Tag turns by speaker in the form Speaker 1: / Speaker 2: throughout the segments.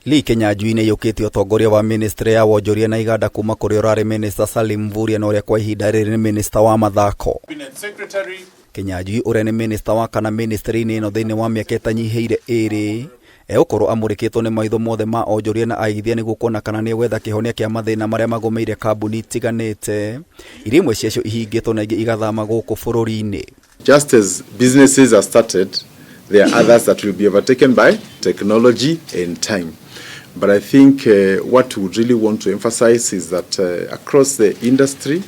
Speaker 1: Lee Kinyanjui nĩ yũkĩte ũtongoria wa Ministry ya wonjoria na iganda kuma kũrĩ ũrarĩ Minister Salim Mvurya na ũrĩa kwa ihinda rĩrĩ nĩ Minister wa mathako. Kinyanjui ũrĩa nĩ Minister wa kana ministry-inĩ ĩno thĩinĩ wa mĩaka ĩtanyihĩire ĩrĩ egũkorwo amũrĩkĩtwo nĩ maitho mothe ma onjoria na aigithia nĩguo kuona kana nĩ gwetha kĩhonia kĩa mathĩna marĩa magũmĩire kambuni itiganĩte iria imwe ciacio ihingĩtwo na ingĩ igathama gũkũ bũrũri-inĩ.
Speaker 2: Just as businesses are started, there are others that will be overtaken by technology and time. But I think what we really want to emphasize is that across the industry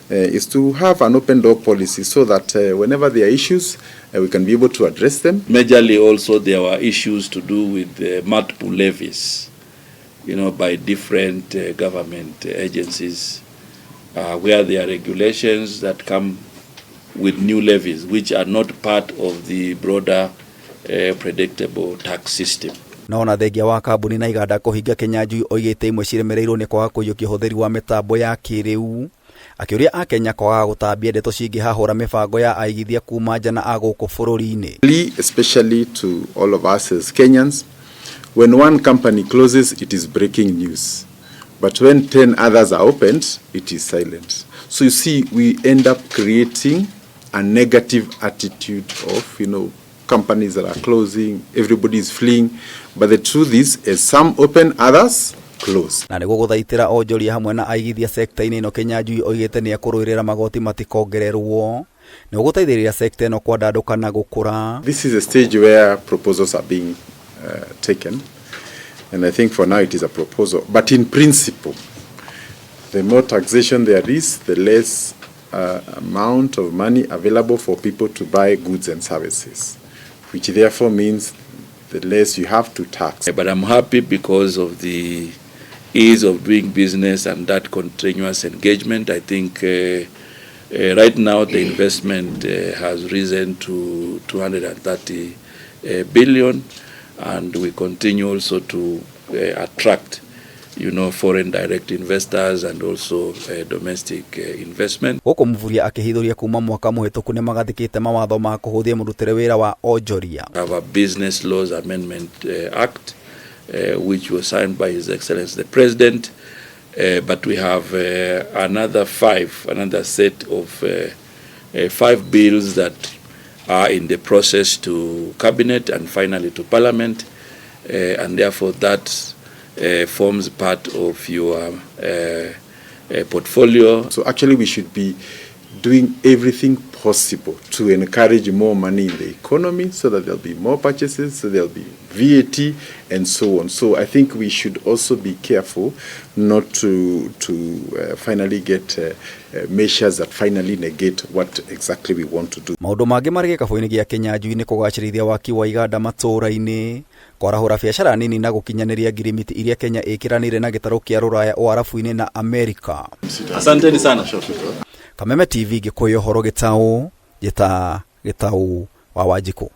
Speaker 2: is to have an open door policy so that whenever there are issues, we can be able to address them.
Speaker 3: Majorly also there were issues to do with multiple levies, by different government agencies, where there are regulations that come with new levies, which are not part of the broader predictable tax system.
Speaker 1: Naona thengia wa kambuni na iganda kũhinga Kinyanjui oigĩte imwe ciremereirwo nĩ kwaga kũiyũkia ũhũthĩri wa mĩtambo ya kĩrĩu, akĩũria Akenya kwaga gũtambia ndeto cingĩhahũra mĩbango ya aigithia kuma nja na agũkũ bũrũri-inĩ.
Speaker 2: Especially to all of us as Kenyans, when one company closes, it is breaking news. But when 10 others are opened, it is silent. So you see, we end up creating a negative attitude of, companies that are closing, everybody is fleeing. But the truth is, as some open, others close.
Speaker 1: Na nĩguo gũthaitĩra onjoria hamwe na aigithia sekta-inĩ ĩno Kinyanjui oigĩte nĩ ekũrũĩrĩra magoti matikongererwo nĩ gũteithĩrĩria sekta ĩno kwandandũka na gũkũra.
Speaker 2: This is a stage where proposals are being taken. And I think for now it is a proposal. But in principle, the more taxation there is, the less amount of money available for people to buy goods and services, which therefore means the less you have to tax.
Speaker 3: But I'm happy because of the ease of doing business and that continuous engagement. I think right now the investment has risen to 230 billion, and we continue also to attract foreign direct investors and also domestic investment.
Speaker 1: Gũkũ Mvurya akĩhithũria kuma mwaka mũhĩtũku nĩ magathĩkĩte mawatho ma kũhũthia mũrutĩre wĩra wa onjoria.
Speaker 3: We have a Business Laws Amendment Act which was signed by His Excellency the President, but we have another set of 5 bills that are in the process to Cabinet and finally to Parliament, and therefore that forms part of your portfolio.
Speaker 2: So actually we should be doing everything possible to encourage more money in the economy so that there'll be more purchases, so there'll be VAT and so on. So I think we should also be careful not to finally get measures that finally negate what exactly we want to do.
Speaker 1: Maũndũ mangĩ marĩ gĩkabũ-inĩ gĩa Kinyanjui nĩ kũgacĩrithia waki wa iganda matũũra-inĩ, kwarahũra biacara nini na gũkinyanĩria ngirimiti iria Kenya ĩkĩranĩire na gĩtarũ kĩa rũraya o Arabu-inĩ na Amerika.
Speaker 3: Asanteni sana.
Speaker 1: Kameme TV Gĩkũyũ horo Gĩtaũ, Gĩtaũ wa Wanjikũ.